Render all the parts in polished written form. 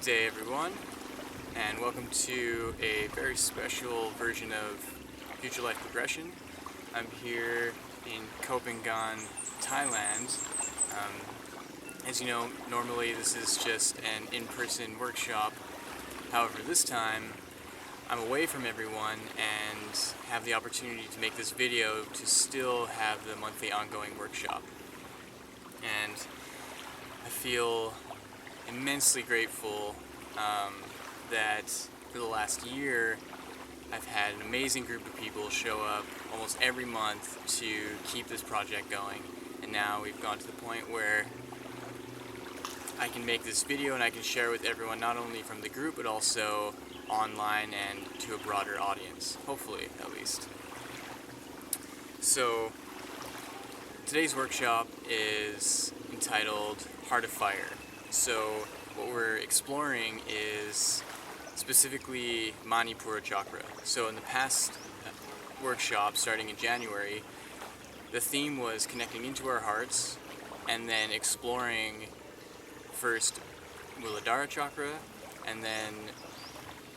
day, everyone, and welcome to a very special version of Future Life Progression. I'm here in Copenhagen, Thailand. As you know, normally this is just an in-person workshop. However, this time I'm away from everyone and have the opportunity to make this video to still have the monthly ongoing workshop. And I feel immensely grateful that for the last year I've had an amazing group of people show up almost every month to keep this project going, and now we've gone to the point where I can make this video and I can share with everyone, not only from the group but also online and to a broader audience, hopefully at least. So today's workshop is entitled Heart of Fire. So what we're exploring is specifically Manipura Chakra. So in the past workshop, starting in January, the theme was connecting into our hearts and then exploring first Muladhara Chakra and then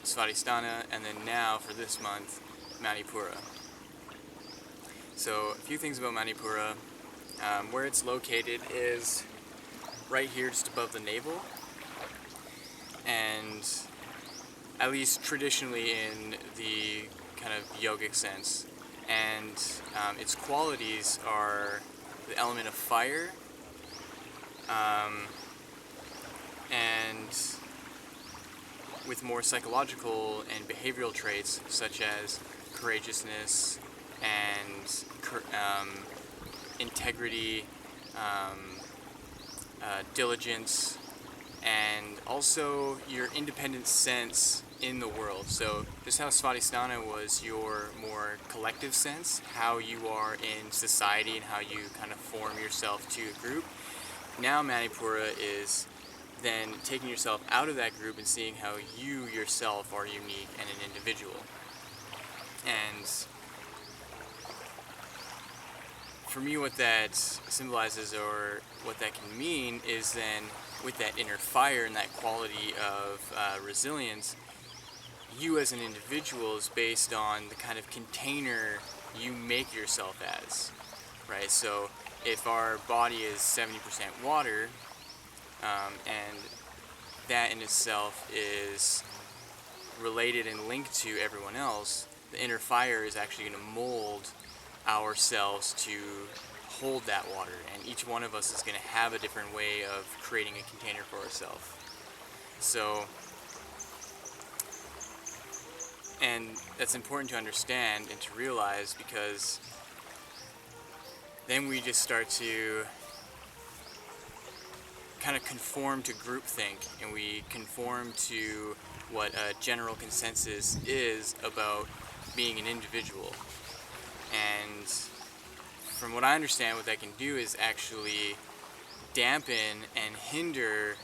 Svadhisthana, and then now for this month, Manipura. So a few things about Manipura. Where it's located is right here just above the navel, and at least traditionally in the kind of yogic sense, and its qualities are the element of fire, and with more psychological and behavioral traits such as courageousness and integrity, diligence, and also your independent sense in the world. So just how Svadhisthana was your more collective sense, how you are in society and how you kind of form yourself to a group, now Manipura is then taking yourself out of that group and seeing how you yourself are unique and an individual. And for me, what that symbolizes, or what that can mean, is then with that inner fire and that quality of resilience, you as an individual is based on the kind of container you make yourself as, right? So if our body is 70% water, and that in itself is related and linked to everyone else, the inner fire is actually going to mold ourselves to hold that water, and each one of us is going to have a different way of creating a container for ourselves. So, and that's important to understand and to realize, because then we just start to kind of conform to groupthink, and we conform to what a general consensus is about being an individual. And from what I understand, what that can do is actually dampen and hinder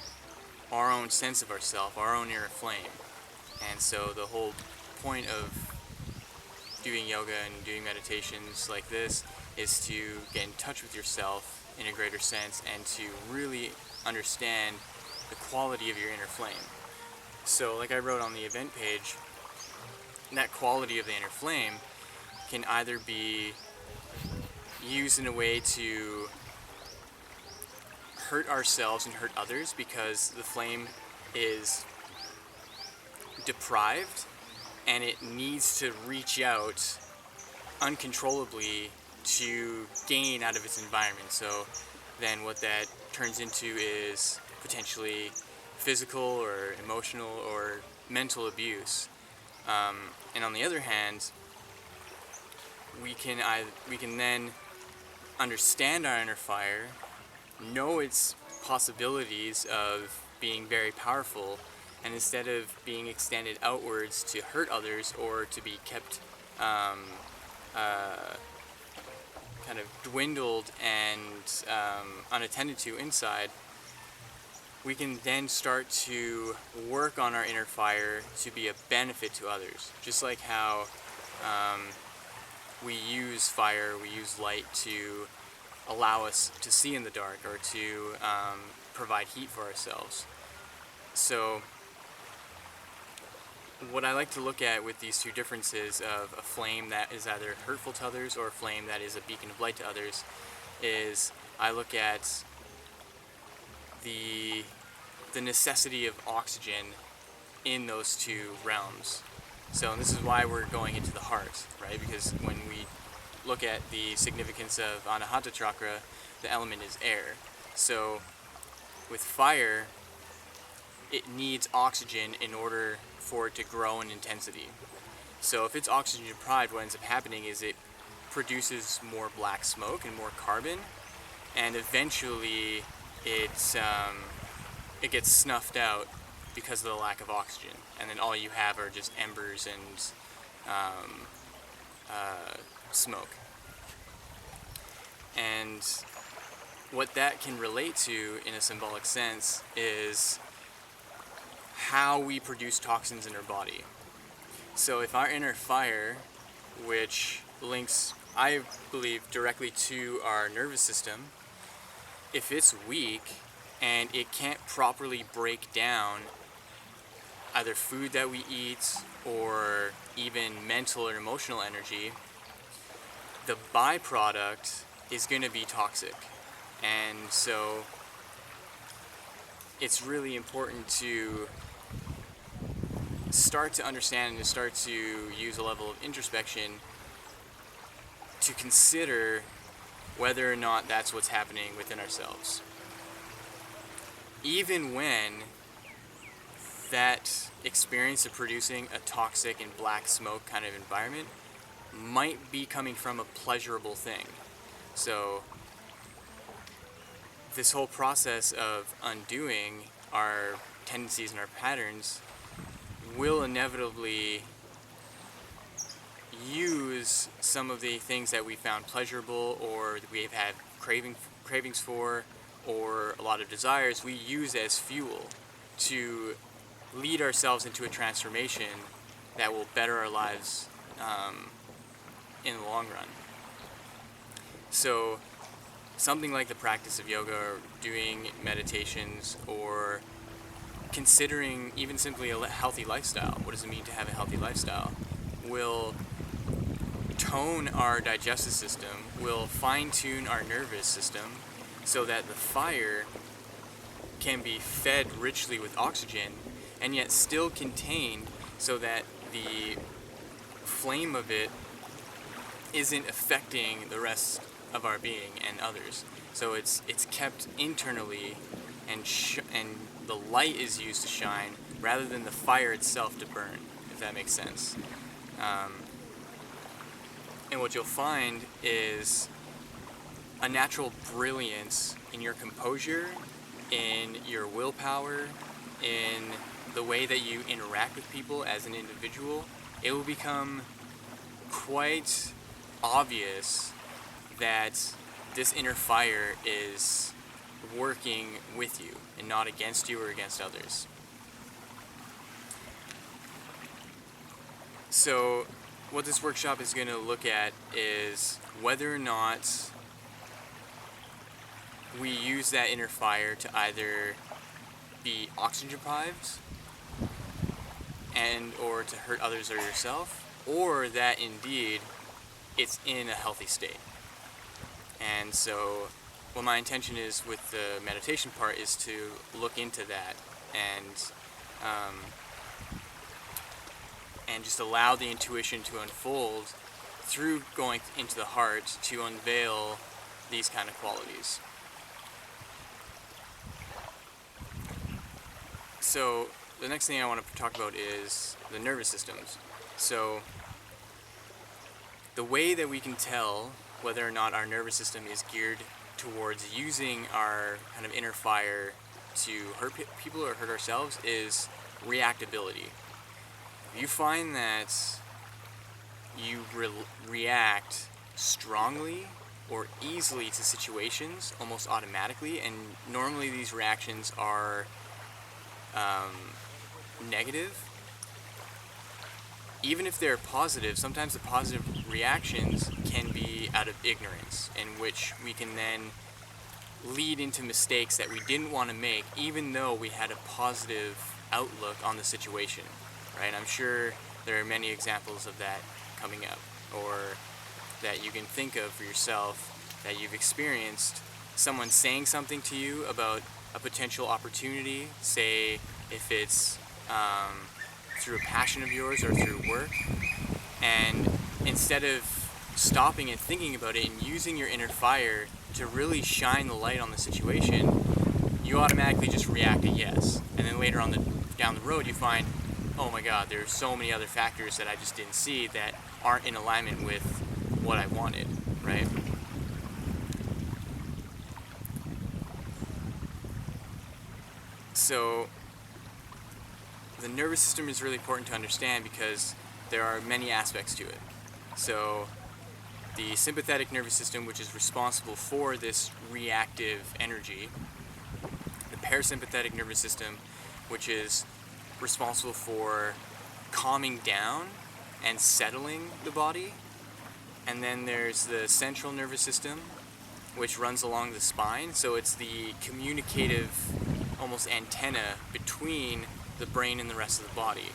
our own sense of ourself, our own inner flame. And so the whole point of doing yoga and doing meditations like this is to get in touch with yourself in a greater sense and to really understand the quality of your inner flame. So like I wrote on the event page, that quality of the inner flame can either be used in a way to hurt ourselves and hurt others because the flame is deprived and it needs to reach out uncontrollably to gain out of its environment. So then what that turns into is potentially physical or emotional or mental abuse. And on the other hand, we can then understand our inner fire, know its possibilities of being very powerful, and instead of being extended outwards to hurt others or to be kept kind of dwindled and unattended to inside, we can then start to work on our inner fire to be a benefit to others. Just like how we use fire, we use light to allow us to see in the dark or to provide heat for ourselves. So what I like to look at with these two differences of a flame that is either hurtful to others or a flame that is a beacon of light to others is I look at the necessity of oxygen in those two realms. So, and this is why we're going into the heart, right? Because when we look at the significance of Manipura Chakra, the element is air. So, with fire, it needs oxygen in order for it to grow in intensity. So if it's oxygen deprived, what ends up happening is it produces more black smoke and more carbon, and eventually it gets snuffed out because of the lack of oxygen, and then all you have are just embers and smoke. And what that can relate to in a symbolic sense is how we produce toxins in our body. So if our inner fire, which links, I believe, directly to our nervous system, if it's weak and it can't properly break down either food that we eat or even mental or emotional energy, the byproduct is going to be toxic. And so it's really important to start to understand and to start to use a level of introspection to consider whether or not that's what's happening within ourselves. Even when that experience of producing a toxic and black smoke kind of environment might be coming from a pleasurable thing. So this whole process of undoing our tendencies and our patterns will inevitably use some of the things that we found pleasurable or that we've had cravings for, or a lot of desires we use as fuel to lead ourselves into a transformation that will better our lives in the long run. So something like the practice of yoga or doing meditations or considering even simply a healthy lifestyle, what does it mean to have a healthy lifestyle, will tone our digestive system, will fine-tune our nervous system so that the fire can be fed richly with oxygen and yet still contained so that the flame of it isn't affecting the rest of our being and others. So it's kept internally, and the light is used to shine rather than the fire itself to burn, if that makes sense. And what you'll find is a natural brilliance in your composure, in your willpower, in the way that you interact with people as an individual. It will become quite obvious that this inner fire is working with you and not against you or against others. So what this workshop is going to look at is whether or not we use that inner fire to either be oxygen deprived and or to hurt others or yourself, or that indeed it's in a healthy state. And so what my intention is with the meditation part is to look into that and just allow the intuition to unfold through going into the heart to unveil these kind of qualities. So the next thing I want to talk about is the nervous systems. So the way that we can tell whether or not our nervous system is geared towards using our kind of inner fire to hurt people or hurt ourselves is reactability. You find that you react strongly or easily to situations almost automatically, and normally these reactions are negative. Even if they're positive, sometimes the positive reactions can be out of ignorance, in which we can then lead into mistakes that we didn't want to make, even though we had a positive outlook on the situation. right? I'm sure there are many examples of that coming up, or that you can think of for yourself, that you've experienced someone saying something to you about a potential opportunity, say if it's through a passion of yours or through work, and instead of stopping and thinking about it and using your inner fire to really shine the light on the situation, you automatically just react a yes. And then later on down the road you find, oh my god, there's so many other factors that I just didn't see that aren't in alignment with what I wanted, right? So the nervous system is really important to understand because there are many aspects to it. So the sympathetic nervous system, which is responsible for this reactive energy, the parasympathetic nervous system, which is responsible for calming down and settling the body, and then there's the central nervous system, which runs along the spine, so it's the communicative almost antenna between the brain and the rest of the body,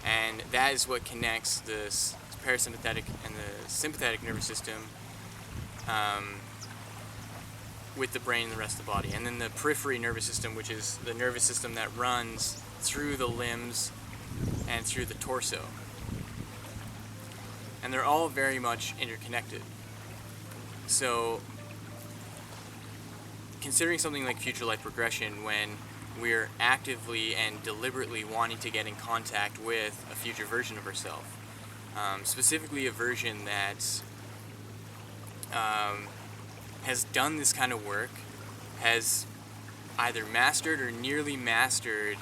and that is what connects the parasympathetic and the sympathetic nervous system with the brain and the rest of the body. And then the periphery nervous system, which is the nervous system that runs through the limbs and through the torso, and they're all very much interconnected. So considering something like future life regression, when we're actively and deliberately wanting to get in contact with a future version of ourselves, specifically a version that has done this kind of work, has either mastered or nearly mastered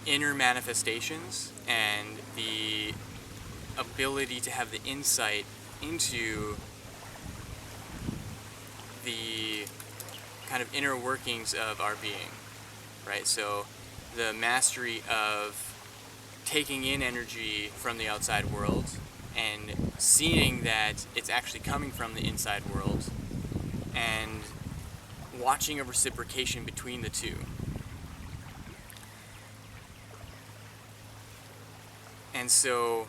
inner manifestations and the ability to have the insight into the kind of inner workings of our being, right? So the mastery of taking in energy from the outside world and seeing that it's actually coming from the inside world, and watching a reciprocation between the two. And so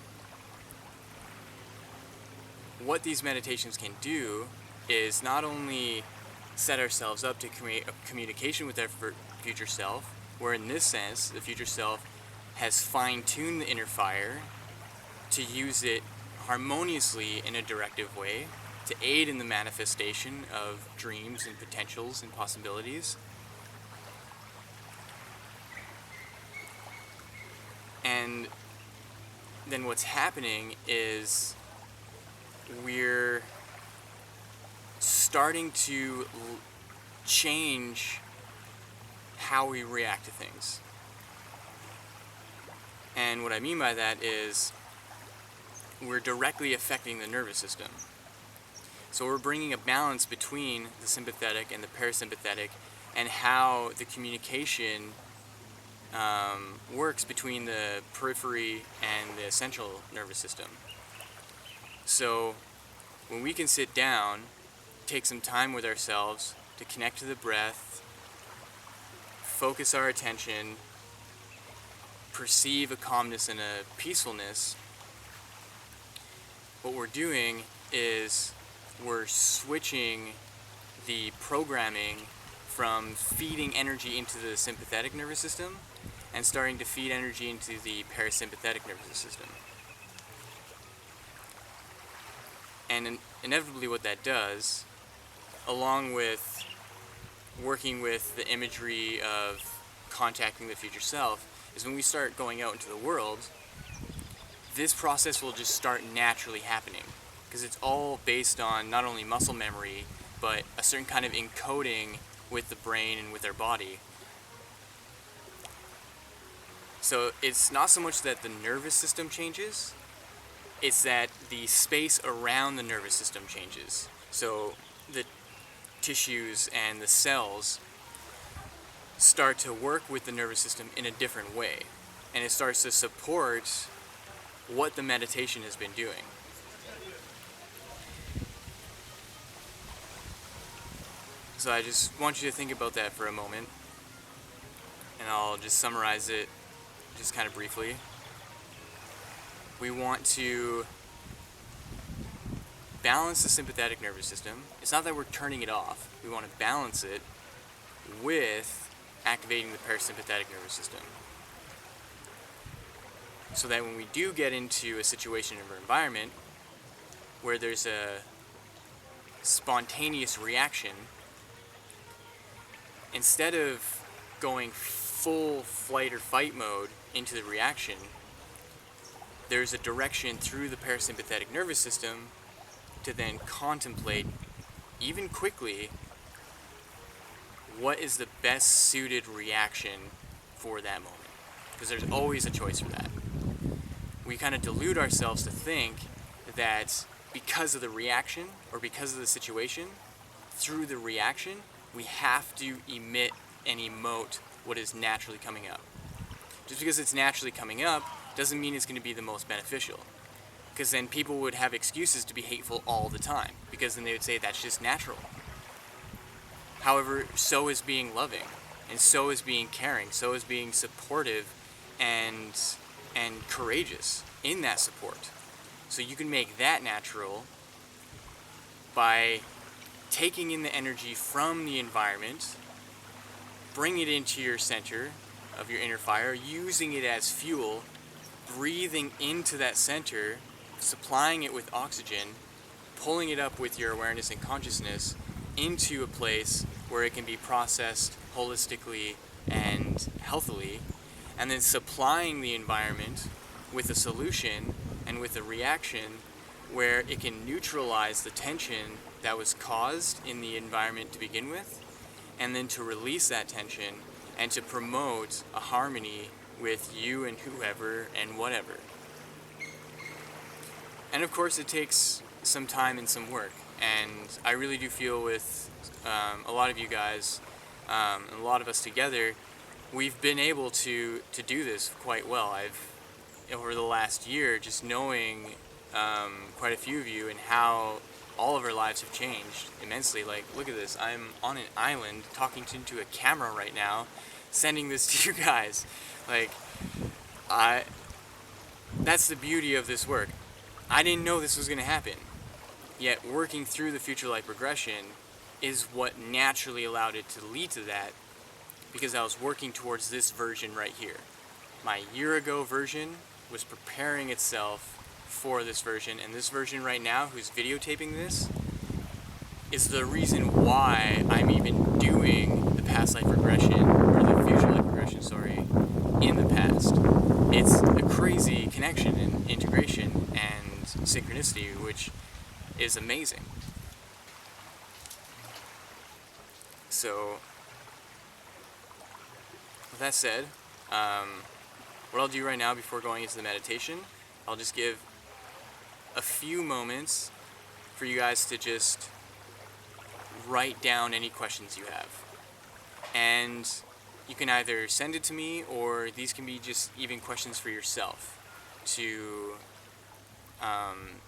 what these meditations can do is not only set ourselves up to create a communication with our future self, where in this sense the future self has fine-tuned the inner fire to use it harmoniously in a directive way to aid in the manifestation of dreams and potentials and possibilities. And then what's happening is we're starting to change how we react to things. And what I mean by that is we're directly affecting the nervous system. So we're bringing a balance between the sympathetic and the parasympathetic, and how the communication works between the periphery and the central nervous system. So when we can sit down, take some time with ourselves to connect to the breath, focus our attention, perceive a calmness and a peacefulness, what we're doing is we're switching the programming from feeding energy into the sympathetic nervous system and starting to feed energy into the parasympathetic nervous system. And inevitably what that does, along with working with the imagery of contacting the future self, is when we start going out into the world, this process will just start naturally happening, because it's all based on not only muscle memory, but a certain kind of encoding with the brain and with our body. So it's not so much that the nervous system changes, it's that the space around the nervous system changes. So the tissues and the cells start to work with the nervous system in a different way, and it starts to support what the meditation has been doing. So I just want you to think about that for a moment, and I'll just summarize it just kind of briefly. We want to balance the sympathetic nervous system. It's not that we're turning it off. We want to balance it with activating the parasympathetic nervous system. So that when we do get into a situation or environment where there's a spontaneous reaction, instead of going full flight or fight mode into the reaction, there's a direction through the parasympathetic nervous system to then contemplate, even quickly, what is the best suited reaction for that moment. Because there's always a choice for that. We kind of delude ourselves to think that because of the reaction or because of the situation, through the reaction, we have to emit and emote what is naturally coming up. Just because it's naturally coming up doesn't mean it's going to be the most beneficial. Because then people would have excuses to be hateful all the time, because then they would say that's just natural. However, so is being loving, and so is being caring, so is being supportive and courageous in that support. So you can make that natural by taking in the energy from the environment, bring it into your center of your inner fire, using it as fuel, breathing into that center, supplying it with oxygen, pulling it up with your awareness and consciousness into a place where it can be processed holistically and healthily, and then supplying the environment with a solution and with a reaction where it can neutralize the tension that was caused in the environment to begin with, and then to release that tension and to promote a harmony with you and whoever and whatever. And of course it takes some time and some work, and I really do feel with a lot of you guys, and a lot of us together, we've been able to do this quite well. I've, over the last year, just knowing quite a few of you and how all of our lives have changed immensely. Like, look at this, I'm on an island talking into a camera right now, sending this to you guys. Like, that's the beauty of this work. I didn't know this was going to happen, yet working through the future life regression is what naturally allowed it to lead to that, because I was working towards this version right here. My year ago version was preparing itself for this version, and this version right now, who's videotaping this, is the reason why I'm even doing the past life regression, or the future life regression, sorry, in the past. It's a crazy connection and integration and synchronicity, which is amazing. So, with that said, what I'll do right now before going into the meditation, I'll just give a few moments for you guys to just write down any questions you have. And you can either send it to me, or these can be just even questions for yourself to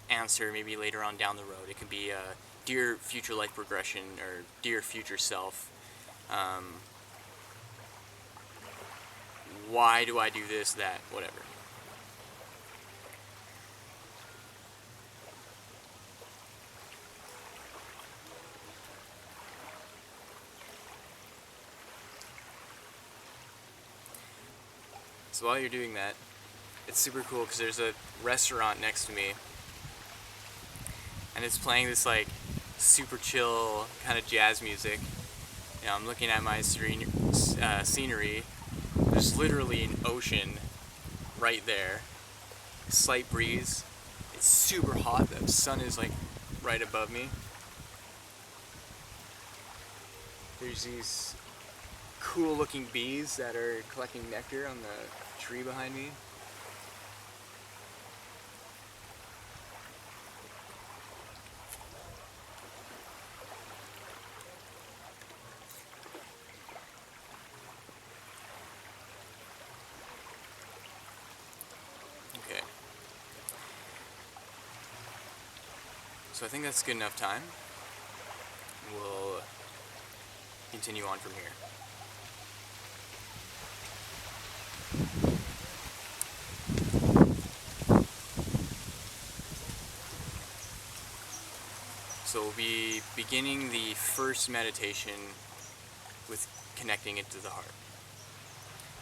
answer maybe later on down the road. It could be a dear future life progression, or dear future self. Why do I do this, that, whatever. So while you're doing that, it's super cool because there's a restaurant next to me, and it's playing this like super chill kind of jazz music. You know, I'm looking at my scenery. There's literally an ocean right there. Slight breeze. It's super hot. The sun is like right above me. There's these cool looking bees that are collecting nectar on the tree behind me. Okay. So I think that's good enough time. We'll continue on from here. So we'll be beginning the first meditation with connecting it to the heart.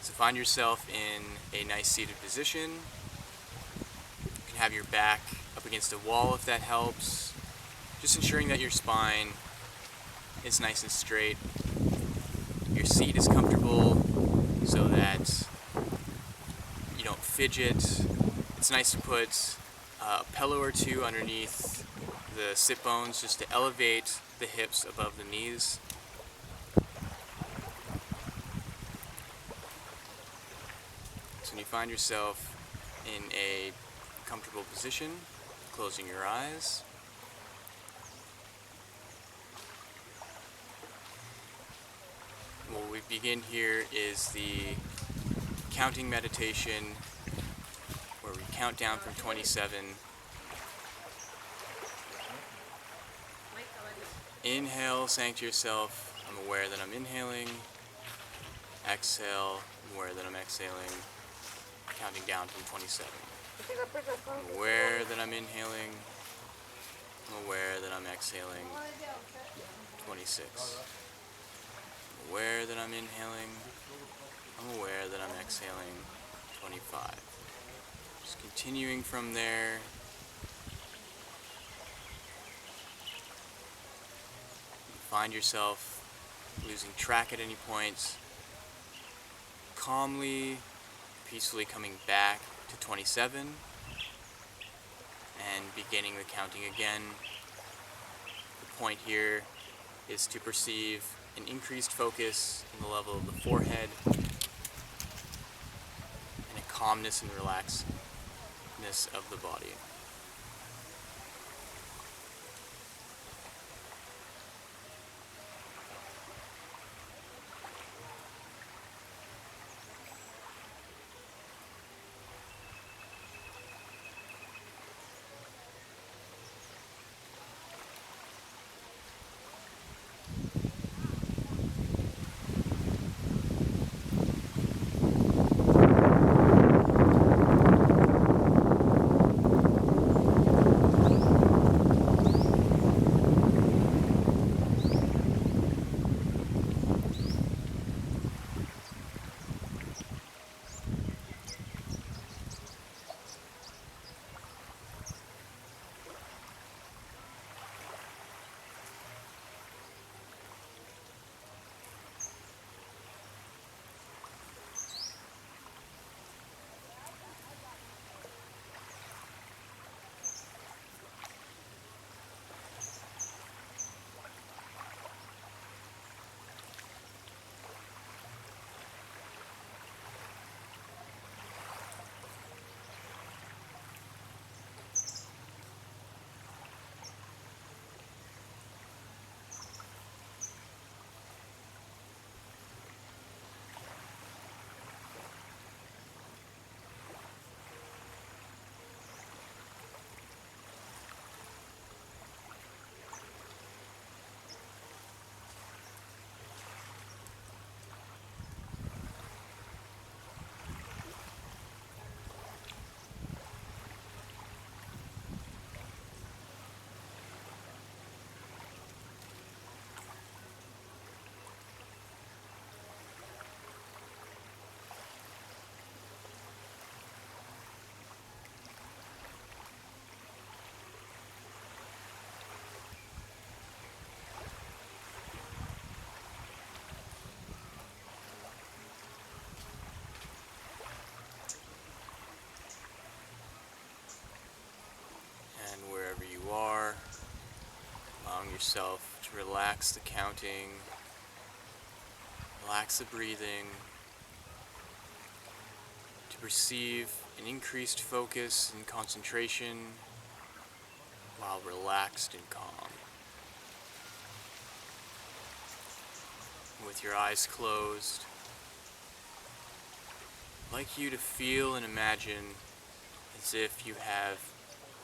So find yourself in a nice seated position. You can have your back up against a wall if that helps. Just ensuring that your spine is nice and straight. Your seat is comfortable so that you don't fidget. It's nice to put a pillow or two underneath the sit bones just to elevate the hips above the knees. So when you find yourself in a comfortable position, closing your eyes, what we begin here is the counting meditation where we count down from 27. Inhale, saying to yourself, I'm aware that I'm inhaling. Exhale, I'm aware that I'm exhaling. Counting down from 27. I'm aware that I'm inhaling. I'm aware that I'm exhaling. 26. I'm aware that I'm inhaling. I'm aware that I'm exhaling. 25. Just continuing from there. Find yourself losing track at any point. Calmly, peacefully coming back to 27 and beginning the counting again. The point here is to perceive an increased focus in the level of the forehead and a calmness and relaxedness of the body. And wherever you are, allowing yourself to relax the counting, relax the breathing, to perceive an increased focus and concentration while relaxed and calm. With your eyes closed, I'd like you to feel and imagine as if you have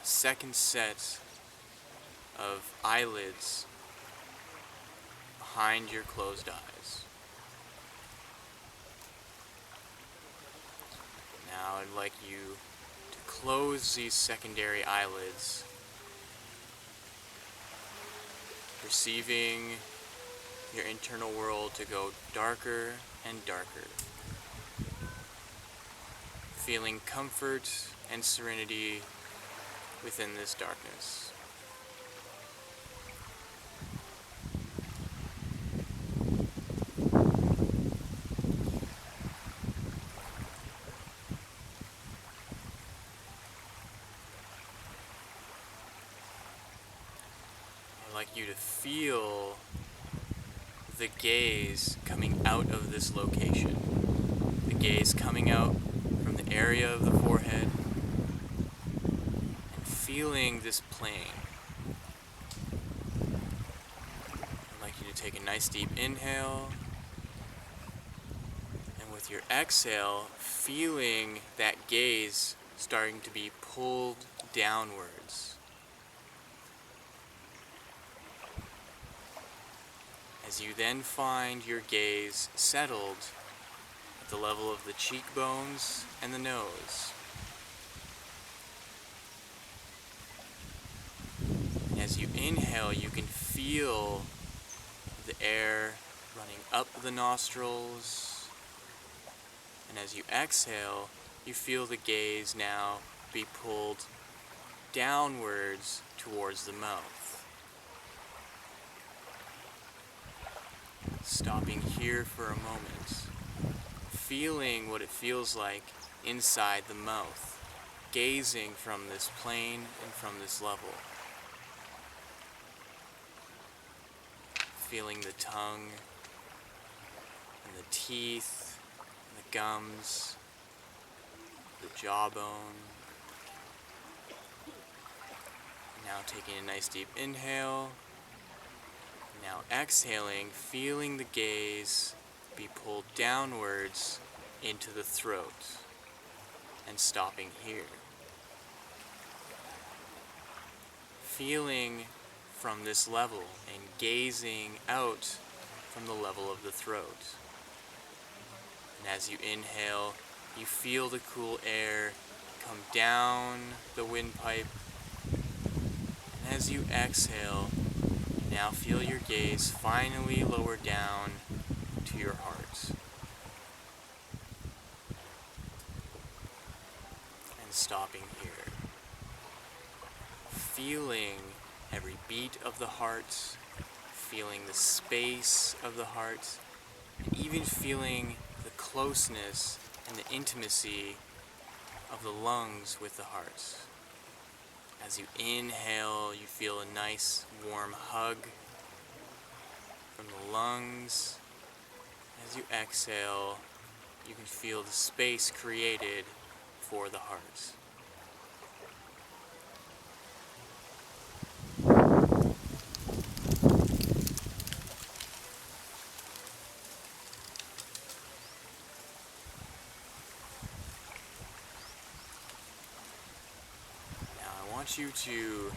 a second set of eyelids behind your closed eyes. Now I'd like you to close these secondary eyelids perceiving your internal world to go darker and darker, feeling comfort and serenity within this darkness. I'd like you to feel the gaze coming out of this location. The gaze coming out from the area of the forehead and feeling this plane. I'd like you to take a nice deep inhale, and with your exhale, feeling that gaze starting to be pulled downwards. As you then find your gaze settled at the level of the cheekbones and the nose. And as you inhale, you can feel the air running up the nostrils. And as you exhale, you feel the gaze now be pulled downwards towards the mouth. Stopping here for a moment, feeling what it feels like inside the mouth, gazing from this plane and from this level. Feeling the tongue and the teeth and the gums, the jawbone. Now taking a nice deep inhale. Now exhaling, feeling the gaze be pulled downwards into the throat, and stopping here. Feeling from this level and gazing out from the level of the throat. And as you inhale, you feel the cool air come down the windpipe. And as you exhale, now feel your gaze finally lower down to your heart. And stopping here. Feeling every beat of the heart, feeling the space of the heart, and even feeling the closeness and the intimacy of the lungs with the heart. As you inhale, you feel a nice warm hug from the lungs. As you exhale, you can feel the space created for the heart. I want you to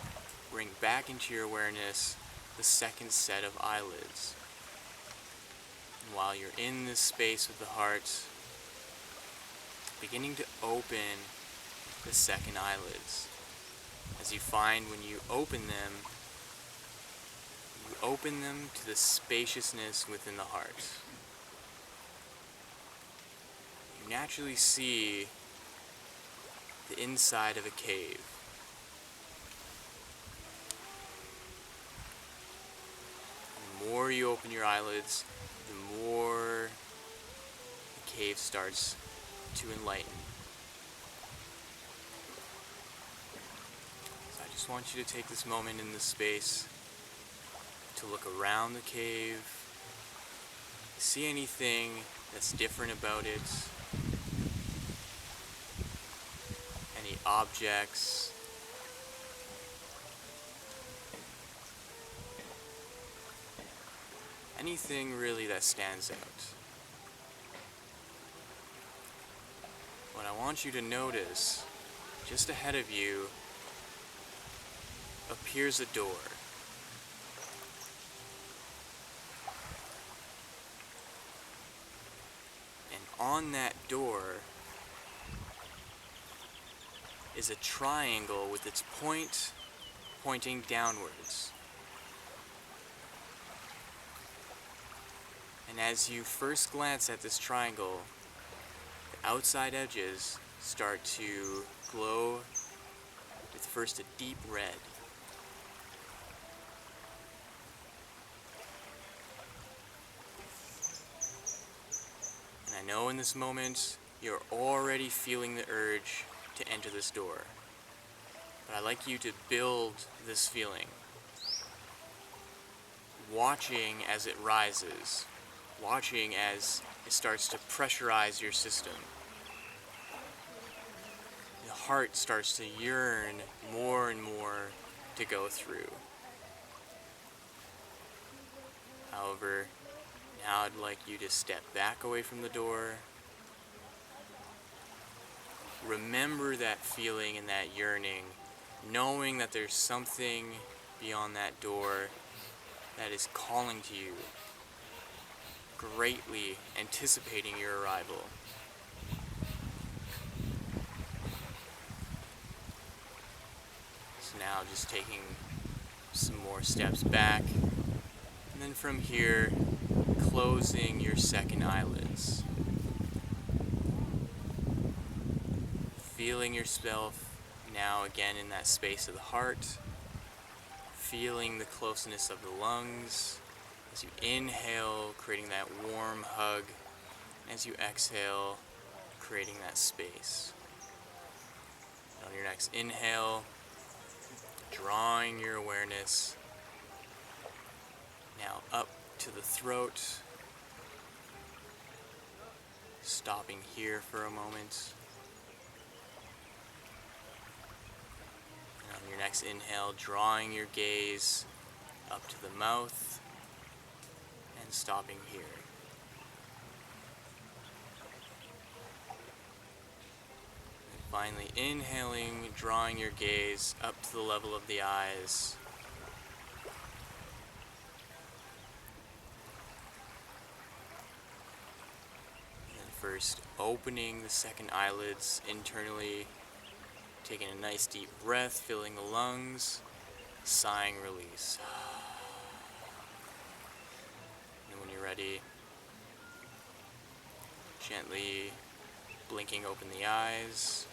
bring back into your awareness the second set of eyelids. And while you're in this space with the heart, beginning to open the second eyelids. As you find when you open them to the spaciousness within the heart. You naturally see the inside of a cave. The more you open your eyelids, the more the cave starts to enlighten. So I just want you to take this moment in this space to look around the cave, see anything that's different about it, any objects, anything really that stands out. What I want you to notice, just ahead of you, appears a door. And on that door is a triangle with its point pointing downwards. And as you first glance at this triangle, the outside edges start to glow with first a deep red. And I know in this moment, you're already feeling the urge to enter this door. But I'd like you to build this feeling. Watching as it rises, watching as it starts to pressurize your system. The heart starts to yearn more and more to go through. However, now I'd like you to step back away from the door. Remember that feeling and that yearning, knowing that there's something beyond that door that is calling to you, greatly anticipating your arrival. So now just taking some more steps back, and then from here, closing your second eyelids. Feeling yourself now again in that space of the heart, feeling the closeness of the lungs as you inhale, creating that warm hug, as you exhale, creating that space. And on your next inhale, drawing your awareness now up to the throat, stopping here for a moment. And on your next inhale, drawing your gaze up to the mouth and stopping here. And finally inhaling, drawing your gaze up to the level of the eyes. First, opening the second eyelids internally, taking a nice deep breath, filling the lungs, sighing release. And when you're ready, gently blinking open the eyes,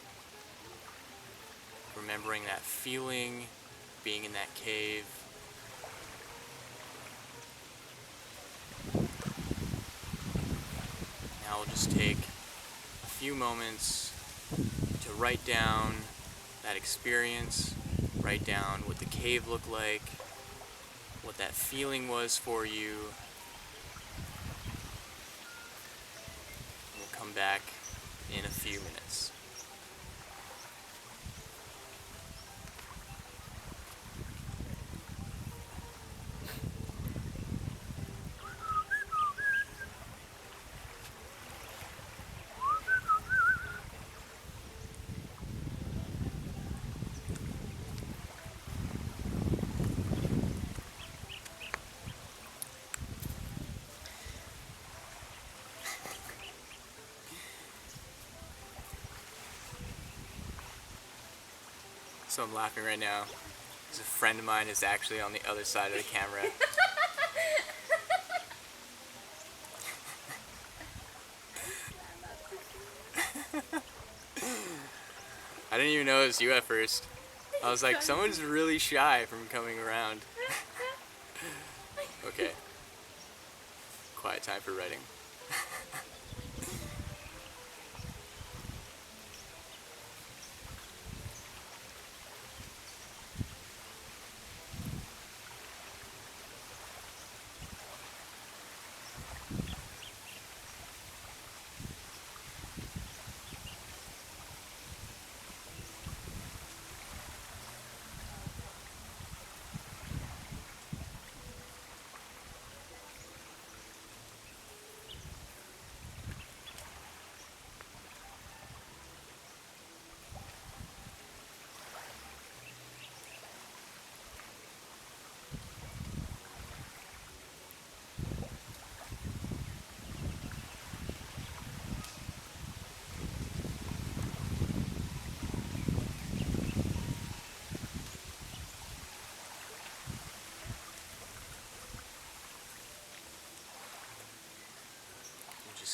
remembering that feeling, being in that cave. Now we'll just take a few moments to write down that experience, write down what the cave looked like, what that feeling was for you. We'll come back in a few minutes. So I'm laughing right now because a friend of mine is actually on the other side of the camera. I didn't even know it was you at first. I was like, someone's really shy from coming around. Okay. Quiet time for writing.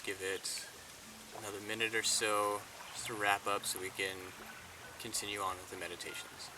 just give it another minute or so just to wrap up so we can continue on with the meditations.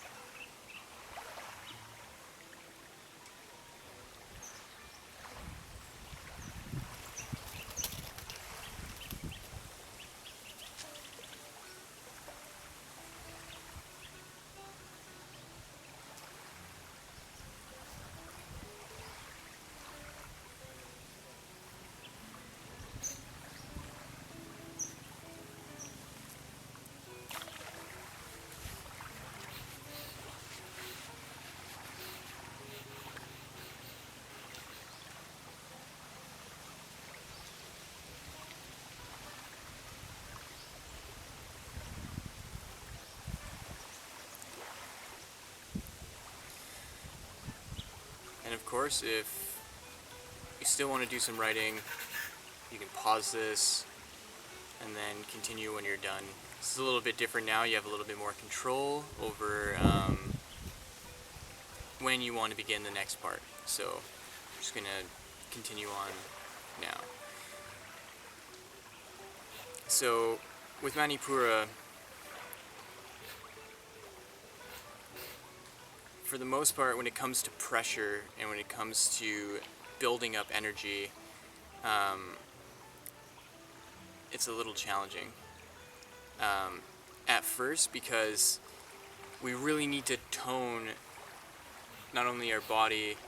And of course, if you still want to do some writing, you can pause this and then continue when you're done. This is a little bit different now. You have a little bit more control over when you want to begin the next part. So I'm just going to continue on now. So with Manipura, for the most part, when it comes to pressure and when it comes to building up energy, it's a little challenging at first, because we really need to tone not only our body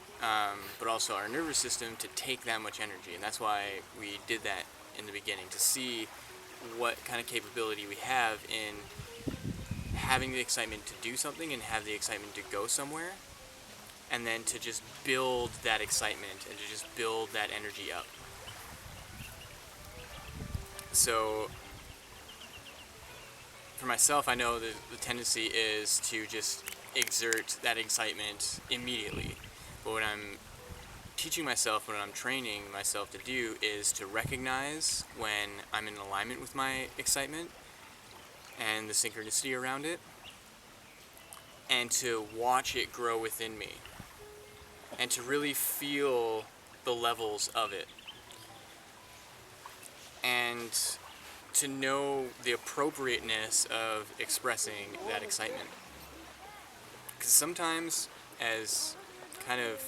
but also our nervous system to take that much energy. And that's why we did that in the beginning, to see what kind of capability we have in having the excitement to do something and have the excitement to go somewhere, and then to just build that excitement and to just build that energy up. So for myself, I know that the tendency is to just exert that excitement immediately. But what I'm teaching myself, what I'm training myself to do, is to recognize when I'm in alignment with my excitement and the synchronicity around it, and to watch it grow within me, and to really feel the levels of it, and to know the appropriateness of expressing that excitement. Because sometimes, as kind of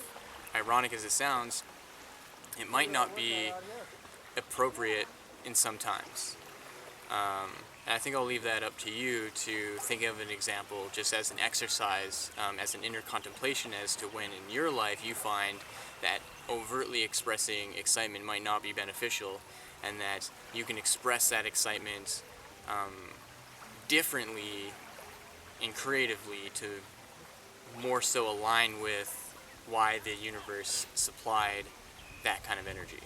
ironic as it sounds, it might not be appropriate in some times. And I think I'll leave that up to you to think of an example just as an exercise, as an inner contemplation as to when in your life you find that overtly expressing excitement might not be beneficial, and that you can express that excitement differently and creatively to more so align with why the universe supplied that kind of energy.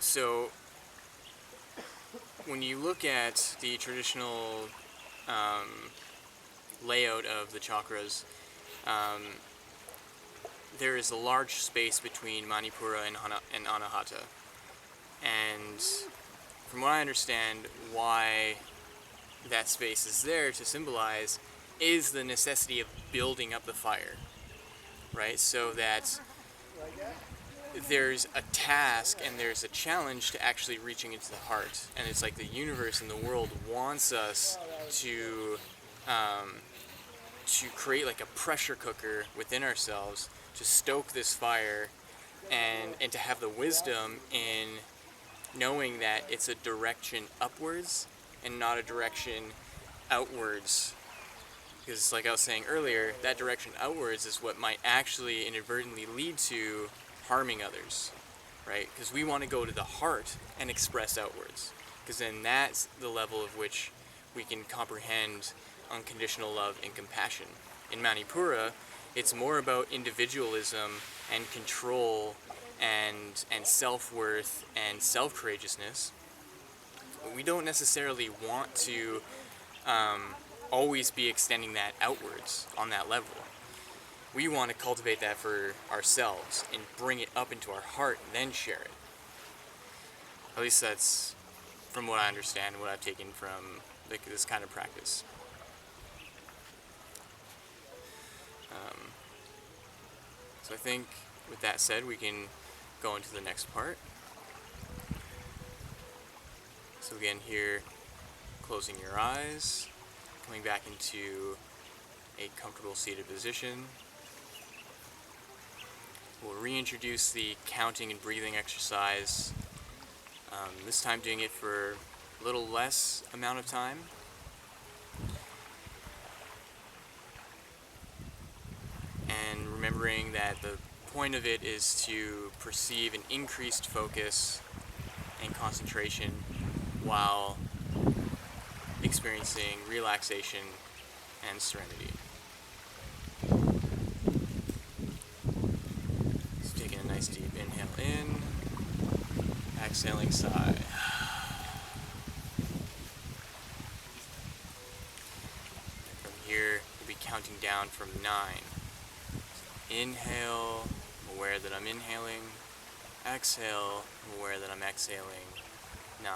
So when you look at the traditional layout of the chakras, there is a large space between Manipura and Anahata. And from what I understand, why that space is there to symbolize is the necessity of building up the fire, right? So that there's a task and there's a challenge to actually reaching into the heart. And it's like the universe and the world wants us to create like a pressure cooker within ourselves to stoke this fire, and to have the wisdom in knowing that it's a direction upwards and not a direction outwards. Because like I was saying earlier, that direction outwards is what might actually inadvertently lead to harming others, right? Because we want to go to the heart and express outwards, because then that's the level of which we can comprehend unconditional love and compassion. In Manipura, it's more about individualism and control and self-worth and self-courageousness. We don't necessarily want to always be extending that outwards on that level. We want to cultivate that for ourselves and bring it up into our heart and then share it. At least that's from what I understand, what I've taken from this kind of practice. So I think with that said, we can go into the next part. So again, here, closing your eyes, coming back into a comfortable seated position. We'll reintroduce the counting and breathing exercise, this time doing it for a little less amount of time. And remembering that the point of it is to perceive an increased focus and concentration while experiencing relaxation and serenity. So taking a nice deep inhale in, exhaling sigh. And from here, we'll be counting down from 9. Inhale, I'm aware that I'm inhaling. Exhale, I'm aware that I'm exhaling. 9.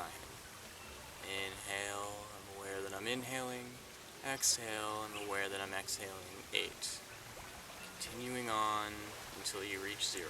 Inhale, I'm aware that I'm inhaling. Exhale, I'm aware that I'm exhaling. 8. Continuing on until you reach 0.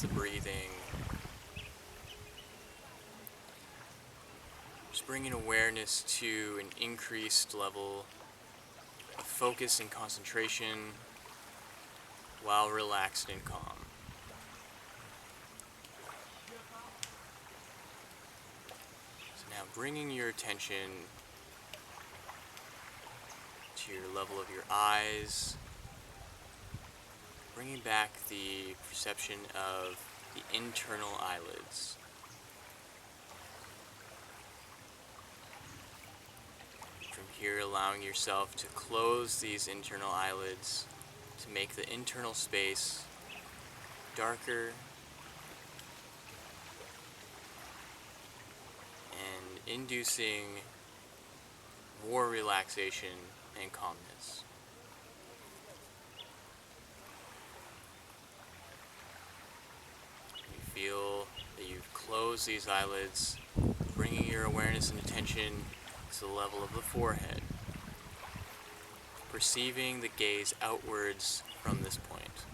The breathing. Just bringing awareness to an increased level of focus and concentration while relaxed and calm. So now bringing your attention to your level of your eyes, bringing back the perception of the internal eyelids. From here, allowing yourself to close these internal eyelids to make the internal space darker and inducing more relaxation and calmness. Feel that you've closed these eyelids, bringing your awareness and attention to the level of the forehead, perceiving the gaze outwards from this point.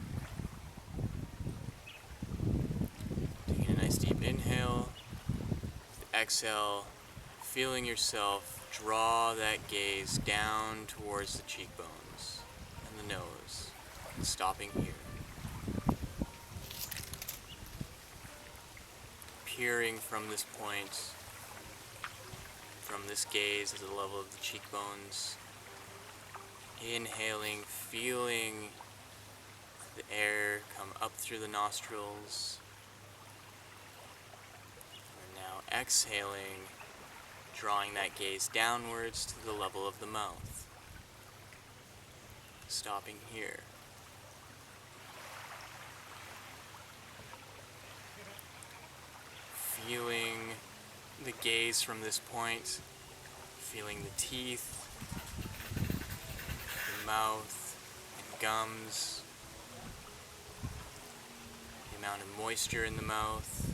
Taking a nice deep inhale, exhale, feeling yourself draw that gaze down towards the cheekbones and the nose, and stopping here. Peering from this point, from this gaze at the level of the cheekbones, inhaling, feeling the air come up through the nostrils, and now exhaling, drawing that gaze downwards to the level of the mouth, stopping here. Feeling the gaze from this point, feeling the teeth, the mouth and gums, the amount of moisture in the mouth,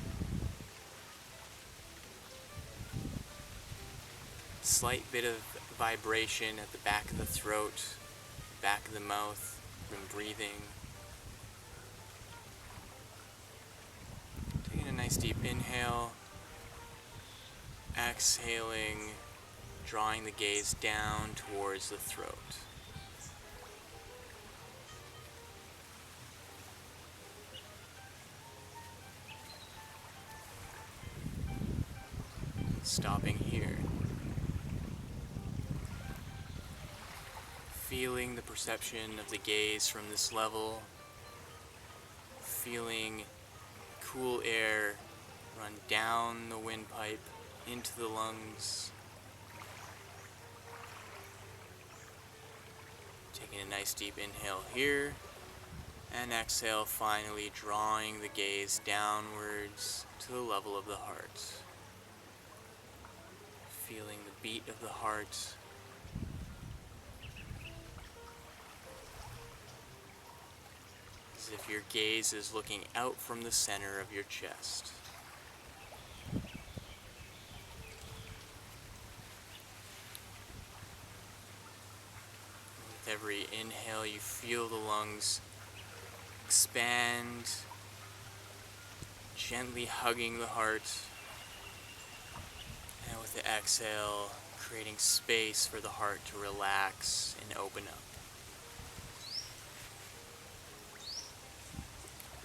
slight bit of vibration at the back of the throat, back of the mouth from breathing. Taking a nice deep inhale, exhaling, drawing the gaze down towards the throat. stopping here. Feeling the perception of the gaze from this level, feeling cool air run down the windpipe into the lungs. Taking a nice deep inhale here, and exhale, finally drawing the gaze downwards to the level of the heart. Feeling the beat of the heart. As if your gaze is looking out from the center of your chest. With every inhale, you feel the lungs expand, gently hugging the heart. And with the exhale, creating space for the heart to relax and open up.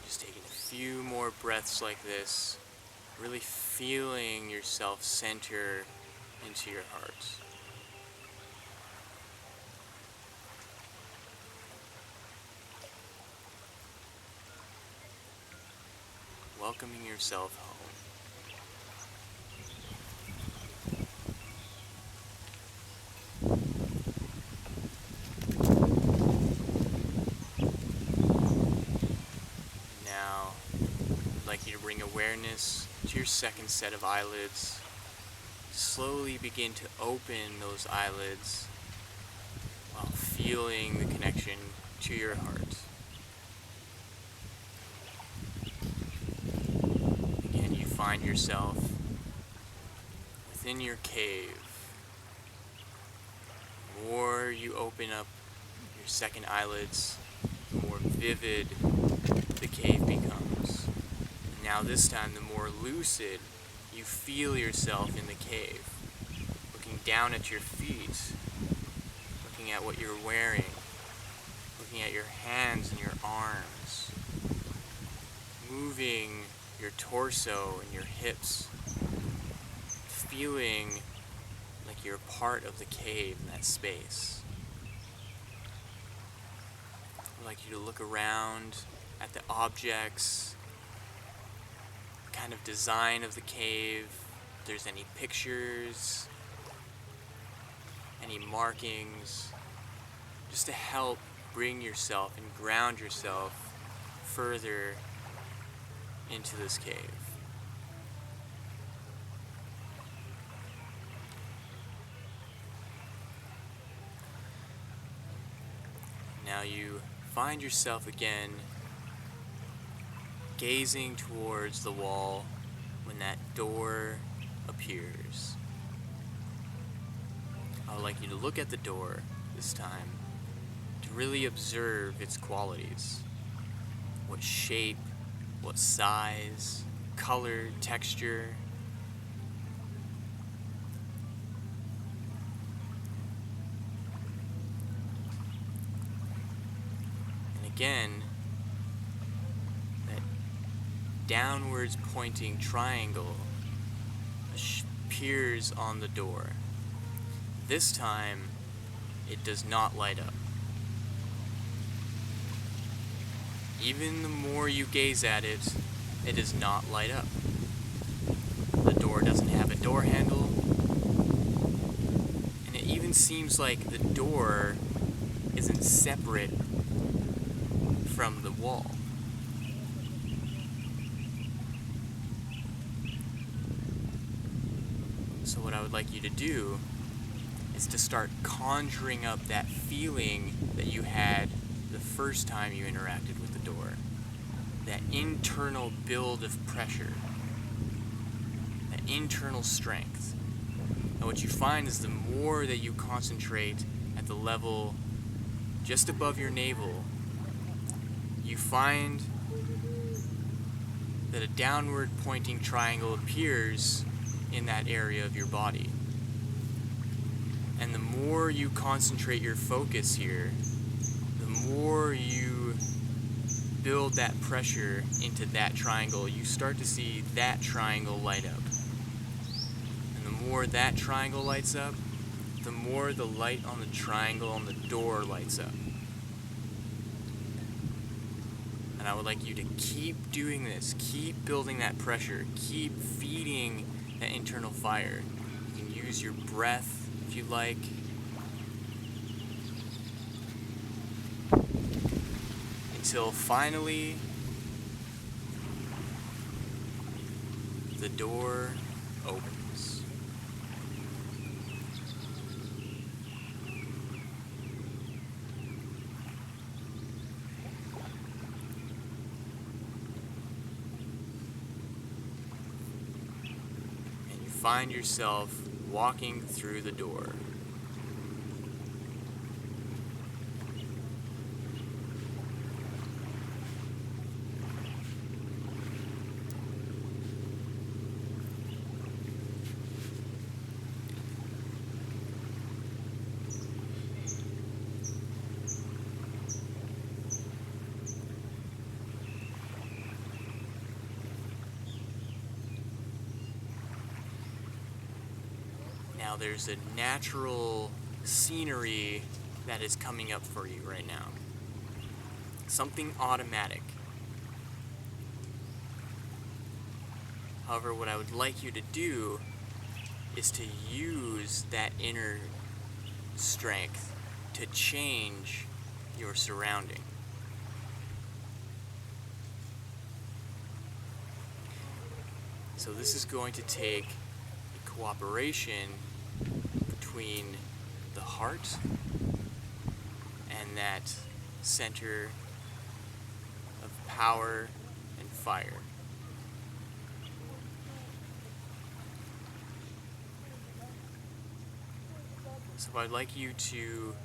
Just taking a few more breaths like this, really feeling yourself center into your heart. Welcoming yourself home. Now, I'd like you to bring awareness to your second set of eyelids. Slowly begin to open those eyelids while feeling the connection to your heart. Again, you find yourself within your cave. The more you open up your second eyelids, the more vivid the cave becomes. And now this time, the more lucid you feel yourself in the cave, looking down at your feet, looking at what you're wearing, looking at your hands and your arms, moving your torso and your hips, feeling like you're part of the cave in that space. I'd like you to look around at the objects, the kind of design of the cave, if there's any pictures, any markings, just to help bring yourself and ground yourself further into this cave. Now you find yourself again gazing towards the wall when that door appears. I would like you to look at the door this time to really observe its qualities. What shape, what size, color, texture. And again, that downwards pointing triangle appears on the door. This time, it does not light up. Even the more you gaze at it, it does not light up. The door doesn't have a door handle, and it even seems like the door isn't separate from the wall. So what I would like you to do is to start conjuring up that feeling that you had the first time you interacted with the door. That internal build of pressure. That internal strength. And what you find is the more that you concentrate at the level just above your navel, you find that a downward pointing triangle appears in that area of your body. And the more you concentrate your focus here, the more you build that pressure into that triangle, you start to see that triangle light up. And the the more that triangle lights up, the more the light on the triangle on the door lights up. And I would like you to keep doing this, keep building that pressure, keep feeding that internal fire. You can use your breath if you like. Until finally the door opens. And you find yourself walking through the door. Now there's a natural scenery that is coming up for you right now. Something automatic. However, what I would like you to do is to use that inner strength to change your surrounding. So this is going to take a cooperation between the heart and that center of power and fire. So I'd like you to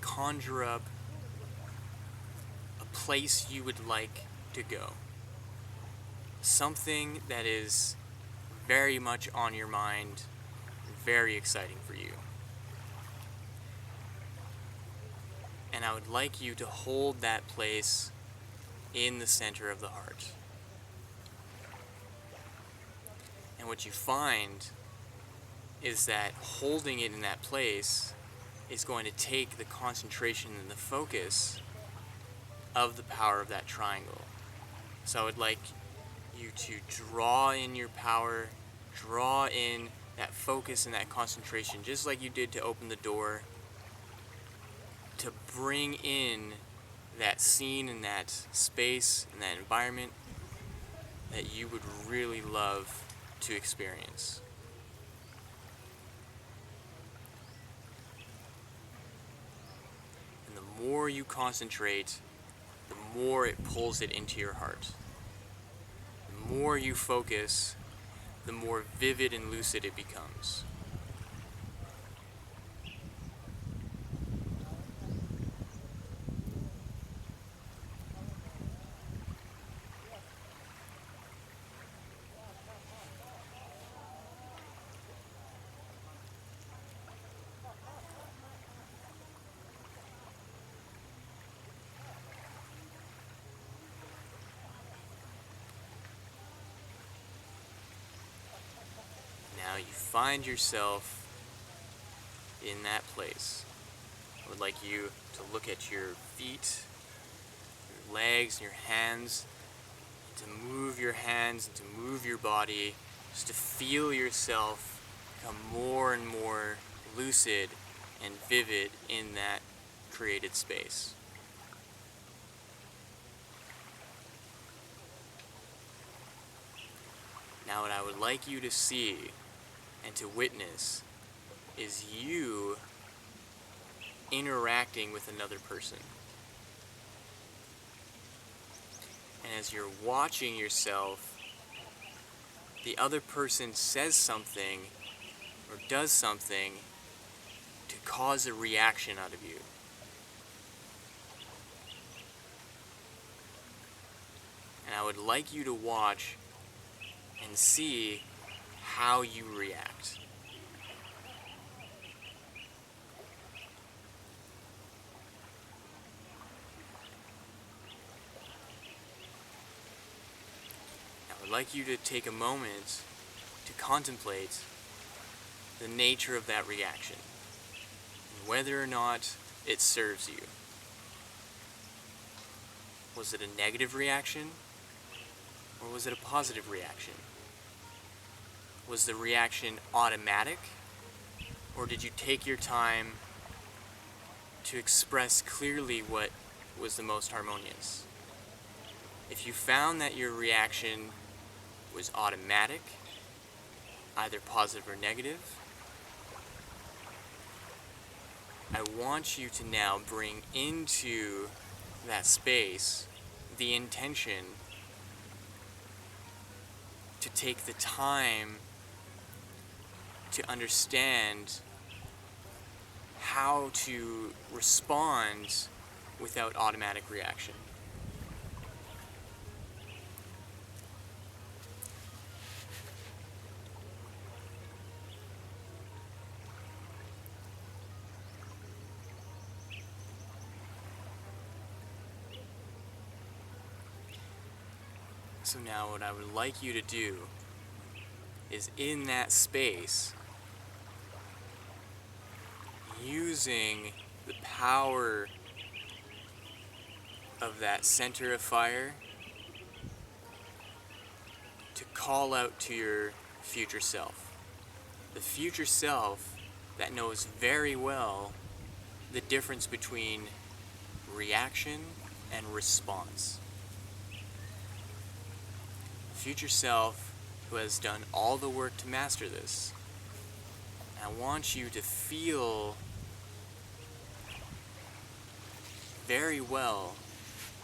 conjure up a place you would like to go. Something that is very much on your mind, very exciting for you. And I would like you to hold that place in the center of the heart. And what you find is that holding it in that place is going to take the concentration and the focus of the power of that triangle. So I would like you to draw in your power, draw in that focus and that concentration, just like you did to open the door, to bring in that scene and that space and that environment that you would really love to experience. And the more you concentrate, the more it pulls it into your heart. The more you focus, the more vivid and lucid it becomes. Now you find yourself in that place. I would like you to look at your feet, your legs, and your hands, and to move your hands and to move your body, just to feel yourself become more and more lucid and vivid in that created space. Now what I would like you to see and to witness is you interacting with another person. And as you're watching yourself, the other person says something or does something to cause a reaction out of you. And I would like you to watch and see how you react. Now, I would like you to take a moment to contemplate the nature of that reaction, and whether or not it serves you. Was it a negative reaction, or was it a positive reaction? Was the reaction automatic, or did you take your time to express clearly what was the most harmonious? If you found that your reaction was automatic, either positive or negative, I want you to now bring into that space the intention to take the time to understand how to respond without automatic reaction. So now what I would like you to do is, in that space, using the power of that center of fire, to call out to your future self. The future self that knows very well the difference between reaction and response. The future self who has done all the work to master this. I want you to feel very well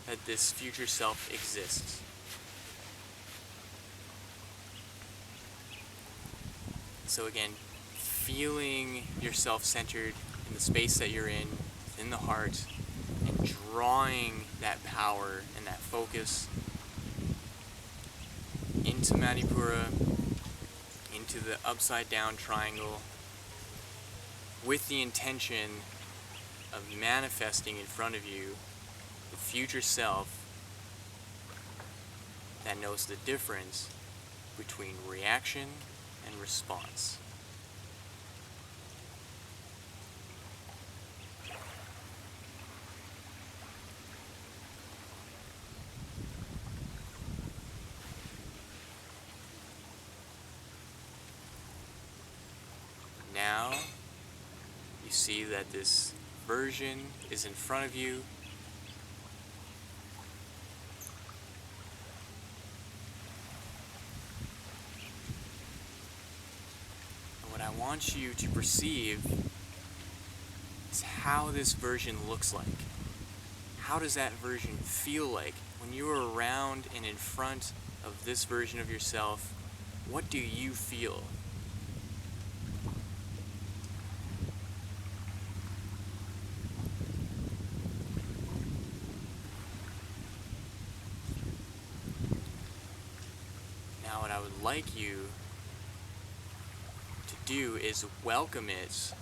that this future self exists. So again, feeling yourself centered in the space that you're in the heart, and drawing that power and that focus into Manipura, into the upside down triangle, with the intention of manifesting in front of you the future self that knows the difference between reaction and response. Now you see that this version is in front of you. What I want you to perceive is how this version looks like. How does that version feel like when you are around and in front of this version of yourself? What do you feel? Now what I would like you to do is welcome it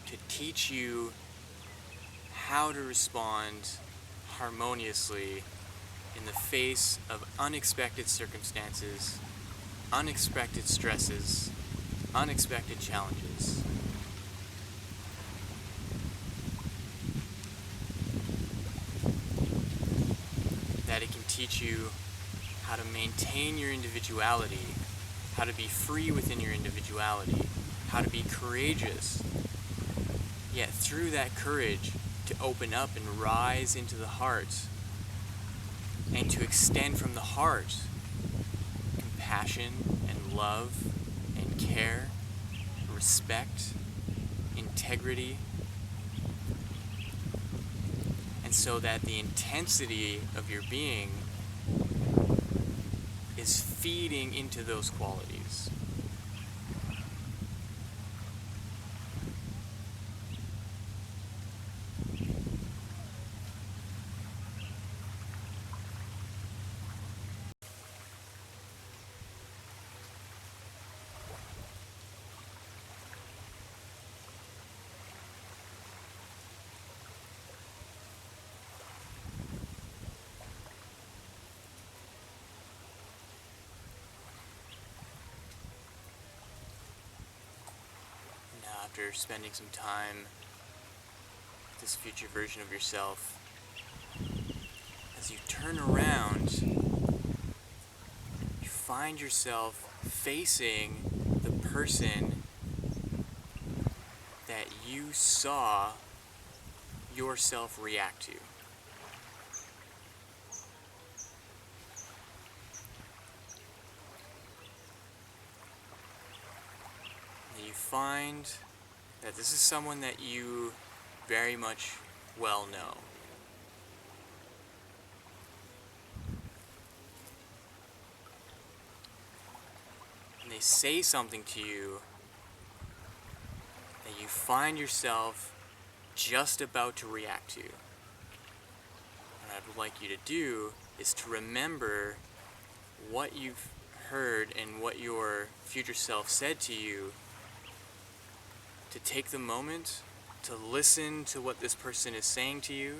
to teach you how to respond harmoniously in the face of unexpected circumstances, unexpected stresses, unexpected challenges. That it can teach you how to maintain your individuality, how to be free within your individuality, how to be courageous, yet through that courage to open up and rise into the heart, and to extend from the heart compassion and love and care, respect, integrity, and so that the intensity of your being is feeding into those qualities. after spending some time with this future version of yourself, as you turn around, you find yourself facing the person that you saw yourself react to. And you find that this is someone that you very much well know. And they say something to you that you find yourself just about to react to. What I would like you to do is to remember what you've heard and what your future self said to you, to take the moment to listen to what this person is saying to you,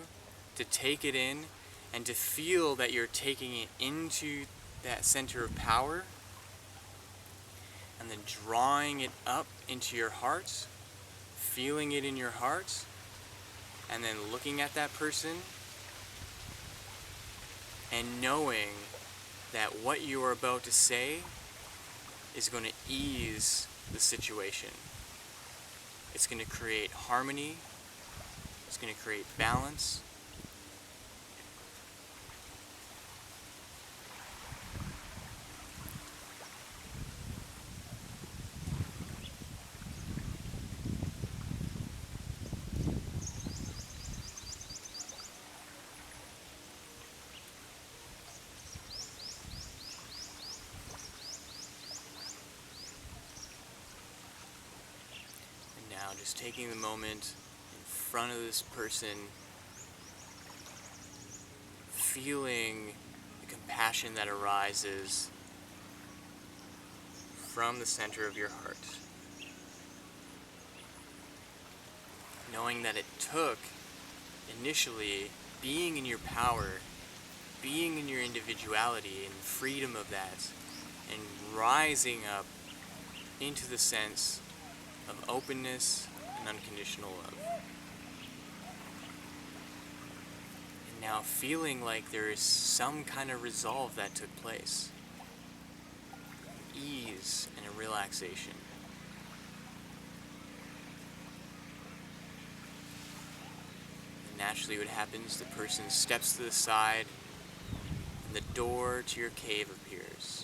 to take it in, and to feel that you're taking it into that center of power, and then drawing it up into your heart, feeling it in your heart, and then looking at that person and knowing that what you are about to say is going to ease the situation. It's going to create harmony. It's going to create balance. Now, just taking the moment in front of this person, feeling the compassion that arises from the center of your heart. Knowing that it took, initially, being in your power, being in your individuality and freedom of that, and rising up into the sense of openness and unconditional love. And now feeling like there is some kind of resolve that took place. Ease and a relaxation. And naturally what happens, the person steps to the side and the door to your cave appears.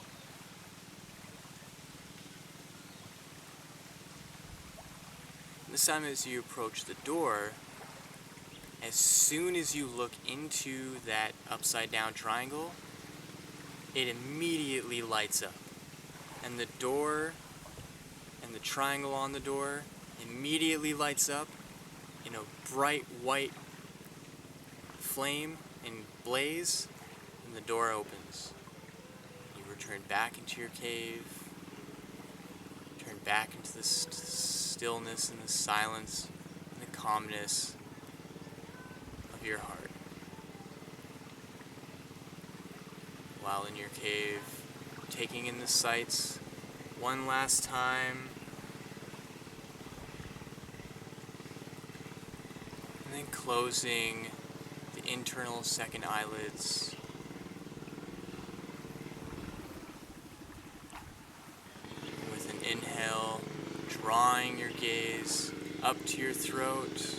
This time as you approach the door, as soon as you look into that upside down triangle, it immediately lights up. And the door and the triangle on the door immediately lights up in a bright white flame and blaze, and the door opens. You return back into your cave, turn back into the stillness and the silence and the calmness of your heart. While in your cave, taking in the sights one last time, and then closing the internal second eyelids. With an inhale, drawing your gaze up to your throat.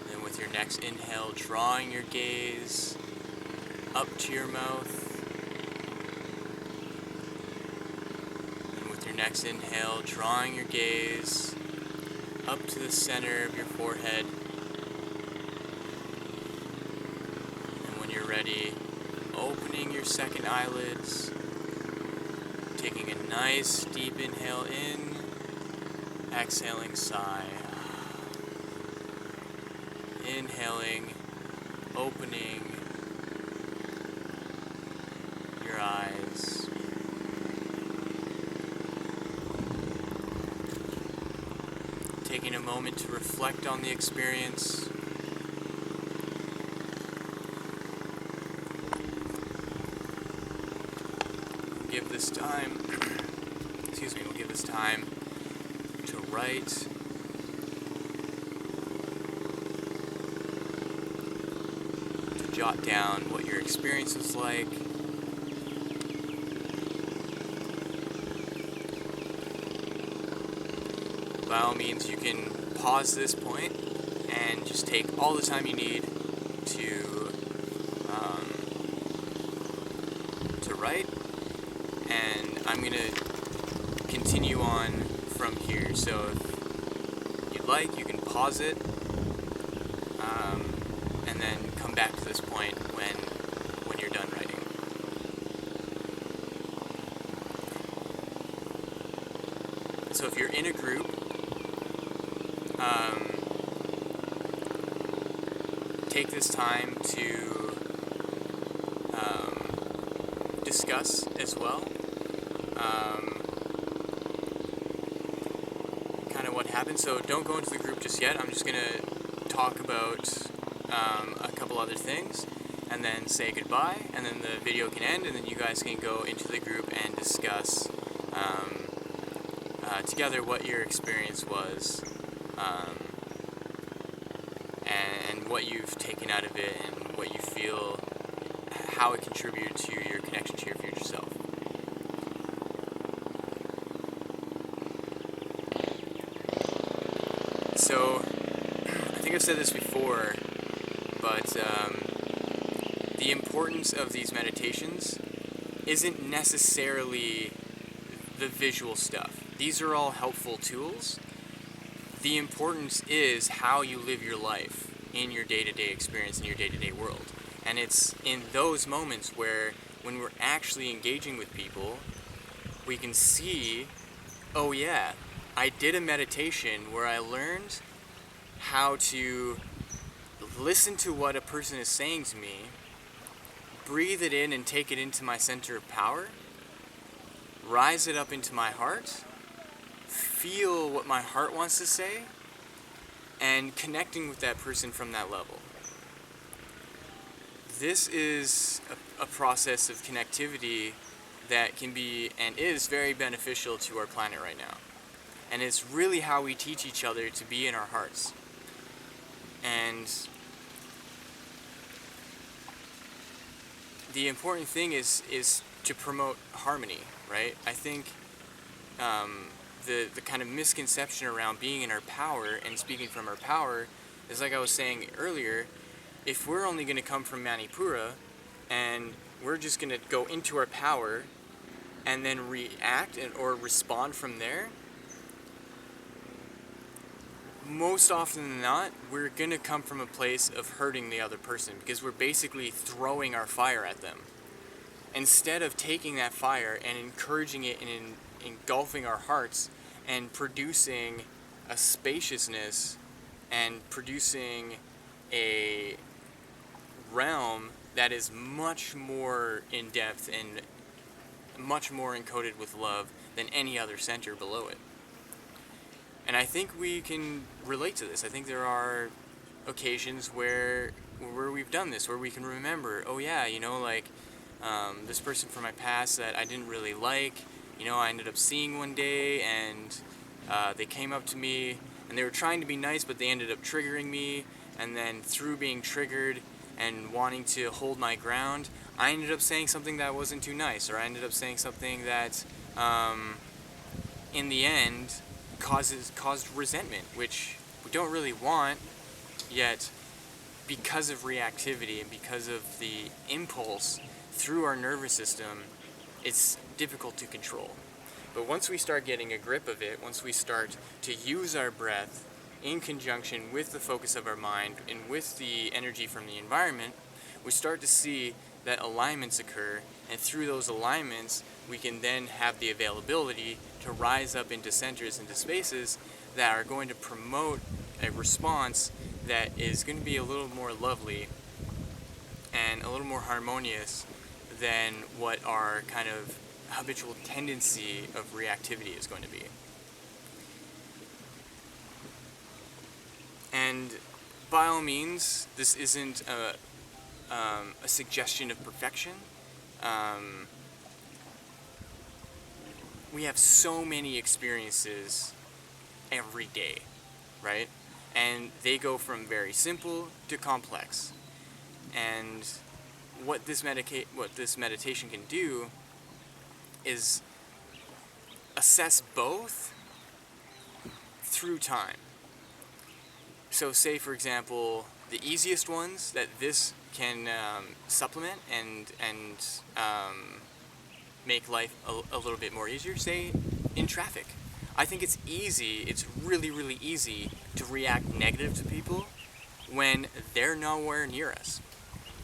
Then with your next inhale, drawing your gaze up to your mouth. And with your next inhale, drawing your gaze up to the center of your forehead. And when you're ready, opening your second eyelids, taking a nice deep inhale in, exhaling, sigh. Inhaling, opening your eyes. Taking a moment to reflect on the experience. give this time, excuse me, we'll give this time to write, to jot down what your experience was like. By all means, you can pause this point and just take all the time you need to write, and I'm gonna continue on from here. So if you'd like, you can pause it, and then come back to this point when you're done writing. So if you're in a group, take this time to discuss as well, kind of what happened. So don't go into the group just yet. I'm just going to talk about a couple other things and then say goodbye, and then the video can end, and then you guys can go into the group and discuss together what your experience was, and what you've taken out of it, and what you feel, how it contributed to your connection to your future self. So, I think I've said this before, but the importance of these meditations isn't necessarily the visual stuff. These are all helpful tools. The importance is how you live your life in your day-to-day experience, in your day-to-day world. And it's in those moments where, when we're actually engaging with people, we can see, oh yeah, I did a meditation where I learned how to listen to what a person is saying to me, breathe it in and take it into my center of power, rise it up into my heart, feel what my heart wants to say, and connecting with that person from that level. This is a process of connectivity that can be and is very beneficial to our planet right now. And it's really how we teach each other to be in our hearts. And the important thing is to promote harmony, right? I think the kind of misconception around being in our power and speaking from our power is, like I was saying earlier, if we're only going to come from Manipura and we're just going to go into our power and then react or respond from there, most often than not, we're going to come from a place of hurting the other person, because we're basically throwing our fire at them. Instead of taking that fire and encouraging it and engulfing our hearts and producing a spaciousness and producing a realm that is much more in depth and much more encoded with love than any other center below it. And I think we can relate to this. I think there are occasions where we've done this, where we can remember, oh yeah, like this person from my past that I didn't really like, I ended up seeing one day, and they came up to me and they were trying to be nice, but they ended up triggering me, and then through being triggered and wanting to hold my ground, I ended up saying something that wasn't too nice, or I ended up saying something that in the end caused resentment, which we don't really want, yet because of reactivity and because of the impulse through our nervous system, it's difficult to control. But once we start getting a grip of it, once we start to use our breath in conjunction with the focus of our mind and with the energy from the environment, we start to see that alignments occur, and through those alignments we can then have the availability to rise up into centers, into spaces that are going to promote a response that is going to be a little more lovely and a little more harmonious than what our kind of habitual tendency of reactivity is going to be. And by all means, this isn't a suggestion of perfection. we have so many experiences every day, right? And they go from very simple to complex. And what this meditation can do is assess both through time. So say, for example, the easiest ones that this can supplement and make life a little bit more easier, say in traffic. I think it's really, really easy to react negative to people when they're nowhere near us,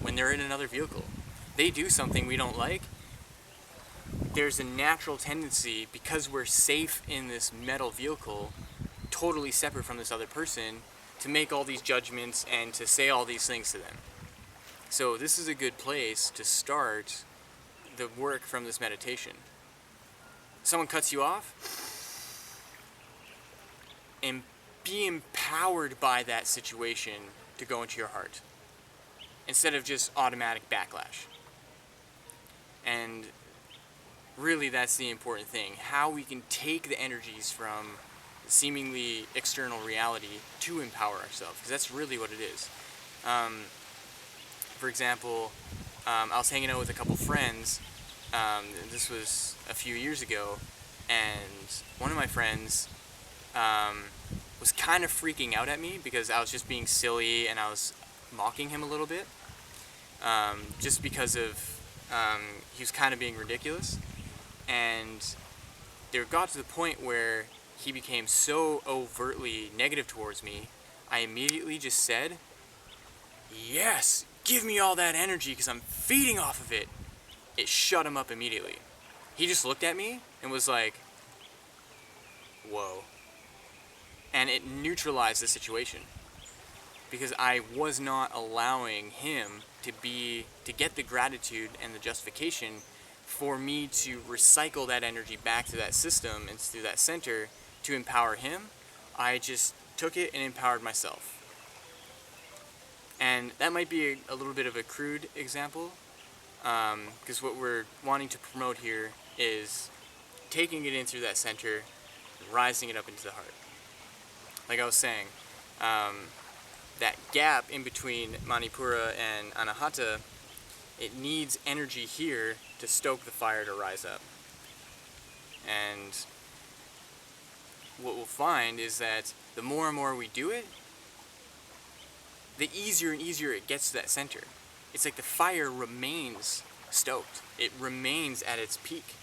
when they're in another vehicle. They do something we don't like. There's a natural tendency, because we're safe in this metal vehicle, totally separate from this other person, to make all these judgments and to say all these things to them. So this is a good place to start the work from this meditation. Someone cuts you off, and be empowered by that situation to go into your heart, instead of just automatic backlash. And really, that's the important thing, how we can take the energies from seemingly external reality to empower ourselves, because that's really what it is. For example, I was hanging out with a couple friends. This was a few years ago, and one of my friends was kind of freaking out at me because I was just being silly and I was mocking him a little bit, just because of he was kind of being ridiculous. And there got to the point where he became so overtly negative towards me, I immediately just said, "Yes, give me all that energy because I'm feeding off of it." It shut him up immediately. He just looked at me and was like, "Whoa." And it neutralized the situation, because I was not allowing him to get the gratitude and the justification for me to recycle that energy back to that system and to that center to empower him. I just took it and empowered myself. And that might be a little bit of a crude example, because what we're wanting to promote here is taking it in through that center and rising it up into the heart. Like I was saying, that gap in between Manipura and Anahata, it needs energy here to stoke the fire to rise up. And what we'll find is that the more and more we do it, the easier and easier it gets to that center. It's like the fire remains stoked. It remains at its peak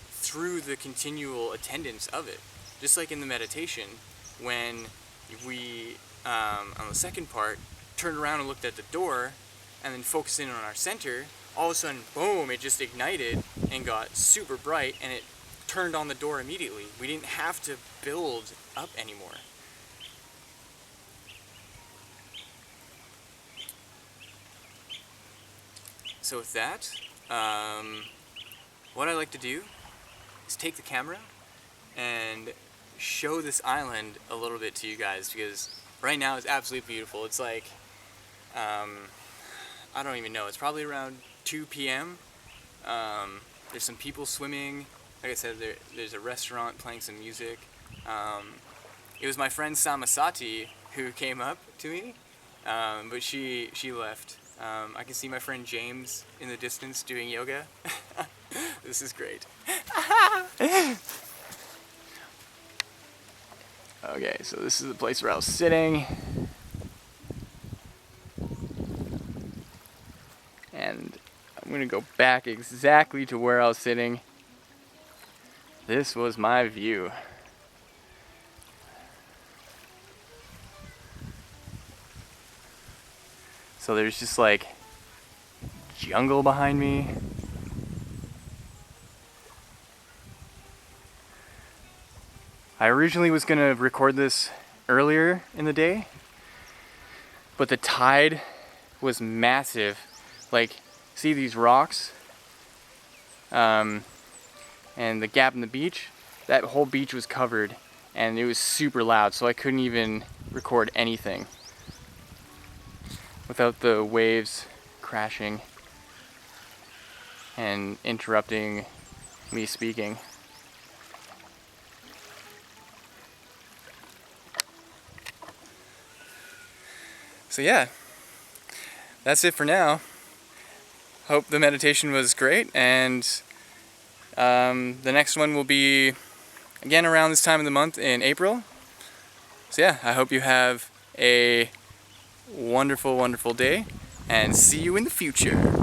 through the continual attendance of it. Just like in the meditation, when we, on the second part, turned around and looked at the door and then focused in on our center, all of a sudden, boom, it just ignited and got super bright, and it turned on the door immediately. We didn't have to build up anymore. So with that, what I like to do is take the camera and show this island a little bit to you guys, because right now it's absolutely beautiful. It's like, I don't even know, it's probably around 2 p.m. There's some people swimming. Like I said, there's a restaurant playing some music. It was my friend Samasati who came up to me, but she left. I can see my friend James in the distance doing yoga. This is great. Okay, so this is the place where I was sitting. And I'm going to go back exactly to where I was sitting. This was my view. So there's just like jungle behind me. I originally was going to record this earlier in the day, but the tide was massive. Like, see these rocks? And the gap in the beach? That whole beach was covered, and it was super loud, so I couldn't even record anything without the waves crashing and interrupting me speaking. So yeah, that's it for now. Hope the meditation was great, and the next one will be again around this time of the month in April. So yeah, I hope you have a wonderful, wonderful day, and see you in the future.